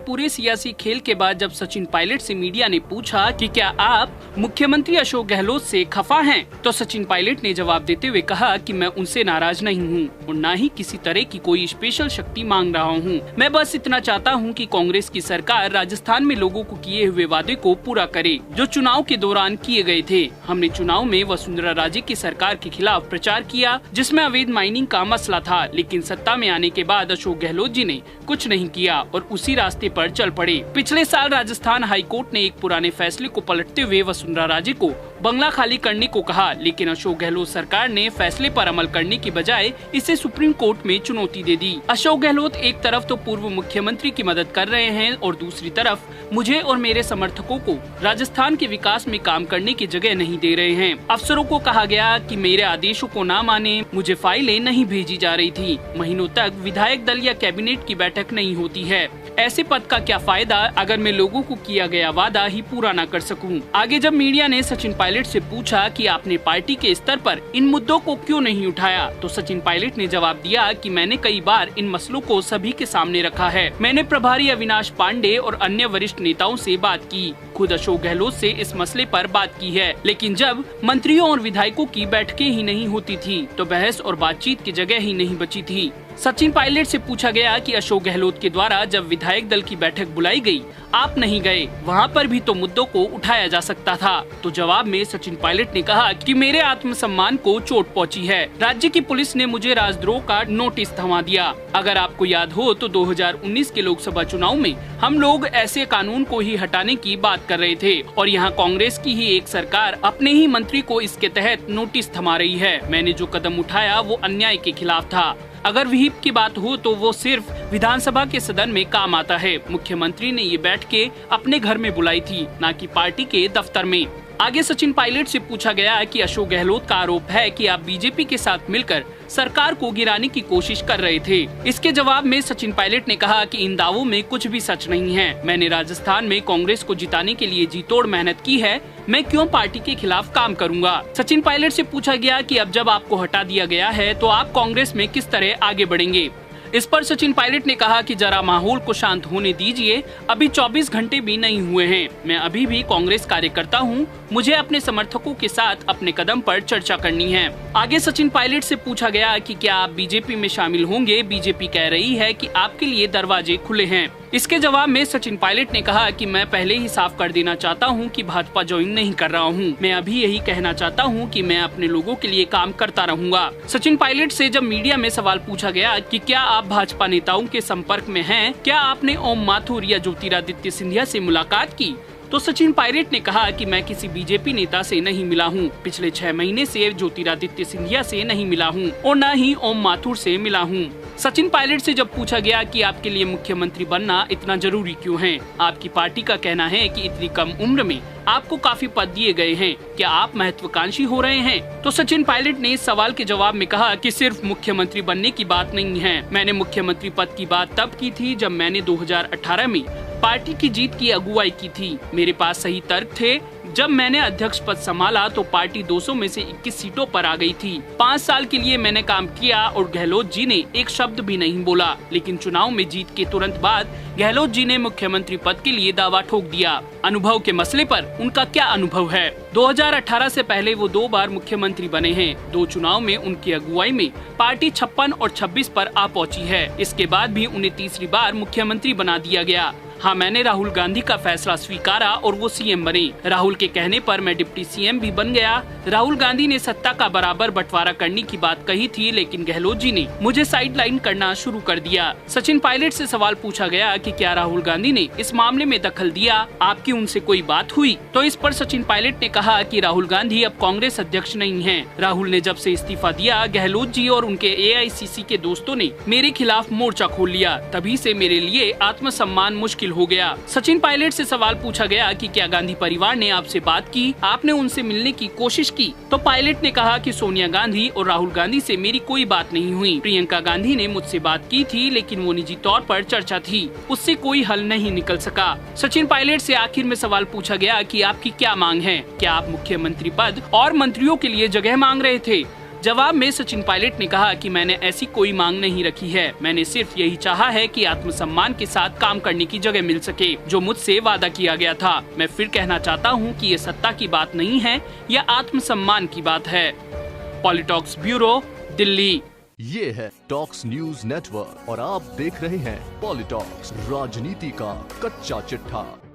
पूरे सियासी खेल के बाद जब सचिन पायलट से मीडिया ने पूछा कि क्या आप मुख्यमंत्री अशोक गहलोत से खफा हैं, तो सचिन पायलट ने जवाब देते हुए कहा कि मैं उनसे नाराज नहीं हूं और न ही किसी तरह की कोई स्पेशल शक्ति मांग रहा हूं। मैं बस इतना चाहता हूं कि कांग्रेस की सरकार राजस्थान में लोगों को किए हुए वादे को पूरा करे जो चुनाव के दौरान किए गए थे। हमने चुनाव में वसुंधरा राजे की सरकार के खिलाफ प्रचार किया जिसमें अवैध माइनिंग का मसला था, लेकिन सत्ता में आने के बाद अशोक गहलोत जी ने कुछ नहीं किया और उसी रास्ते पर चल पड़े। पिछले साल राजस्थान हाईकोर्ट ने एक पुराने फैसले को पलटते हुए वसुंधरा राजे को बंगला खाली करने को कहा, लेकिन अशोक गहलोत सरकार ने फैसले पर अमल करने की बजाय इसे सुप्रीम कोर्ट में चुनौती दे दी। अशोक गहलोत एक तरफ तो पूर्व मुख्यमंत्री की मदद कर रहे हैं और दूसरी तरफ मुझे और मेरे समर्थकों को राजस्थान के विकास में काम करने की जगह नहीं दे रहे हैं। अफसरों को कहा गया कि मेरे आदेशों को न माने, मुझे फाइलें नहीं भेजी जा रही थी। महीनों तक विधायक दल या कैबिनेट की बैठक नहीं होती है। ऐसे पद का क्या फायदा अगर मैं लोगों को किया गया वादा ही पूरा न कर सकूं। आगे जब मीडिया ने सचिन पायलट से पूछा कि आपने पार्टी के स्तर पर इन मुद्दों को क्यों नहीं उठाया, तो सचिन पायलट ने जवाब दिया कि मैंने कई बार इन मसलों को सभी के सामने रखा है। मैंने प्रभारी अविनाश पांडे और अन्य वरिष्ठ नेताओं से बात की, खुद अशोक गहलोत से इस मसले पर बात की है, लेकिन जब मंत्रियों और विधायकों की बैठकें ही नहीं होती थी तो बहस और बातचीत की जगह ही नहीं बची थी। सचिन पायलट से पूछा गया कि अशोक गहलोत के द्वारा जब विधायक दल की बैठक बुलाई गई, आप नहीं गए, वहां पर भी तो मुद्दों को उठाया जा सकता था। तो जवाब में सचिन पायलट ने कहा कि मेरे आत्मसम्मान को चोट पहुंची है। राज्य की पुलिस ने मुझे राजद्रोह का नोटिस थमा दिया। अगर आपको याद हो तो 2019 के लोकसभा चुनाव में हम लोग ऐसे कानून को ही हटाने की बात कर रहे थे और यहाँ कांग्रेस की ही एक सरकार अपने ही मंत्री को इसके तहत नोटिस थमा रही है। मैंने जो कदम उठाया वो अन्याय के खिलाफ था। अगर विहिप की बात हो तो वो सिर्फ विधानसभा के सदन में काम आता है। मुख्यमंत्री ने ये बैठकें अपने घर में बुलाई थी, न कि पार्टी के दफ्तर में। आगे सचिन पायलट से पूछा गया कि अशोक गहलोत का आरोप है कि आप बीजेपी के साथ मिलकर सरकार को गिराने की कोशिश कर रहे थे। इसके जवाब में सचिन पायलट ने कहा कि इन दावों में कुछ भी सच नहीं है। मैंने राजस्थान में कांग्रेस को जिताने के लिए जी तोड़ मेहनत की है, मैं क्यों पार्टी के खिलाफ काम करूंगा। सचिन पायलट से पूछा गया कि अब जब आपको हटा दिया गया है तो आप कांग्रेस में किस तरह आगे बढ़ेंगे। इस पर सचिन पायलट ने कहा कि जरा माहौल को शांत होने दीजिए, अभी 24 घंटे भी नहीं हुए हैं। मैं अभी भी कांग्रेस कार्यकर्ता हूं, मुझे अपने समर्थकों के साथ अपने कदम पर चर्चा करनी है। आगे सचिन पायलट से पूछा गया कि क्या आप बीजेपी में शामिल होंगे। बीजेपी कह रही है कि आपके लिए दरवाजे खुले हैं। इसके जवाब में सचिन पायलट ने कहा कि मैं पहले ही साफ कर देना चाहता हूं कि भाजपा ज्वाइन नहीं कर रहा हूं। मैं अभी यही कहना चाहता हूं कि मैं अपने लोगों के लिए काम करता रहूंगा। सचिन पायलट से जब मीडिया में सवाल पूछा गया कि क्या आप भाजपा नेताओं के संपर्क में हैं, क्या आपने ओम माथुर या ज्योतिरादित्य सिंधिया से मुलाकात की, तो सचिन पायलट ने कहा कि मैं किसी बीजेपी नेता से नहीं मिला हूं। पिछले 6 महीने से ज्योतिरादित्य सिंधिया से नहीं मिला हूं और न ही ओम माथुर से मिला हूं। सचिन पायलट से जब पूछा गया कि आपके लिए मुख्यमंत्री बनना इतना जरूरी क्यों है, आपकी पार्टी का कहना है कि इतनी कम उम्र में आपको काफी पद दिए गए हैं, क्या आप महत्वाकांक्षी हो रहे हैं, तो सचिन पायलट ने इस सवाल के जवाब में कहा कि सिर्फ मुख्यमंत्री बनने की बात नहीं है। मैंने मुख्यमंत्री पद की बात तब की थी जब मैंने 2018 में पार्टी की जीत की अगुवाई की थी। मेरे पास सही तर्क थे। जब मैंने अध्यक्ष पद संभाला तो पार्टी 200 में से 21 सीटों पर आ गई थी। 5 साल के लिए मैंने काम किया और गहलोत जी ने एक शब्द भी नहीं बोला, लेकिन चुनाव में जीत के तुरंत बाद गहलोत जी ने मुख्यमंत्री पद के लिए दावा ठोक दिया। अनुभव के मसले पर उनका क्या अनुभव है। 2018 से पहले वो 2 बार मुख्यमंत्री बने हैं। 2 चुनाव में उनकी अगुवाई में पार्टी 56 और 26 पर आ पहुंची है। इसके बाद भी उन्हें तीसरी बार मुख्यमंत्री बना दिया गया। हाँ, मैंने राहुल गांधी का फैसला स्वीकारा और वो सीएम बने। राहुल के कहने पर मैं डिप्टी सीएम भी बन गया। राहुल गांधी ने सत्ता का बराबर बंटवारा करने की बात कही थी, लेकिन गहलोत जी ने मुझे साइडलाइन करना शुरू कर दिया। सचिन पायलट से सवाल पूछा गया कि क्या राहुल गांधी ने इस मामले में दखल दिया, आपकी उनसे कोई बात हुई, तो इस पर सचिन पायलट ने कहा कि राहुल गांधी अब कांग्रेस अध्यक्ष नहीं है। राहुल ने जब से इस्तीफा दिया, गहलोत जी और उनके AICC के दोस्तों ने मेरे खिलाफ मोर्चा खोल लिया। तभी से मेरे लिए आत्मसम्मान मुश्किल हो गया। सचिन पायलट से सवाल पूछा गया कि क्या गांधी परिवार ने आपसे बात की, आपने उनसे मिलने की कोशिश की, तो पायलट ने कहा कि सोनिया गांधी और राहुल गांधी से मेरी कोई बात नहीं हुई। प्रियंका गांधी ने मुझसे बात की थी, लेकिन वो निजी तौर पर चर्चा थी, उससे कोई हल नहीं निकल सका। सचिन पायलट से आखिर में सवाल पूछा गया कि आपकी क्या मांग है, क्या आप मुख्यमंत्री पद और मंत्रियों के लिए जगह मांग रहे थे। जवाब में सचिन पायलट ने कहा कि मैंने ऐसी कोई मांग नहीं रखी है, मैंने सिर्फ यही चाहा है कि आत्मसम्मान के साथ काम करने की जगह मिल सके, जो मुझसे वादा किया गया था। मैं फिर कहना चाहता हूँ कि ये सत्ता की बात नहीं है, यह आत्मसम्मान की बात है। पॉलिटॉक्स ब्यूरो, दिल्ली। ये है टॉक्स न्यूज नेटवर्क और आप देख रहे हैं पॉलिटॉक्स, राजनीति का कच्चा चिट्ठा।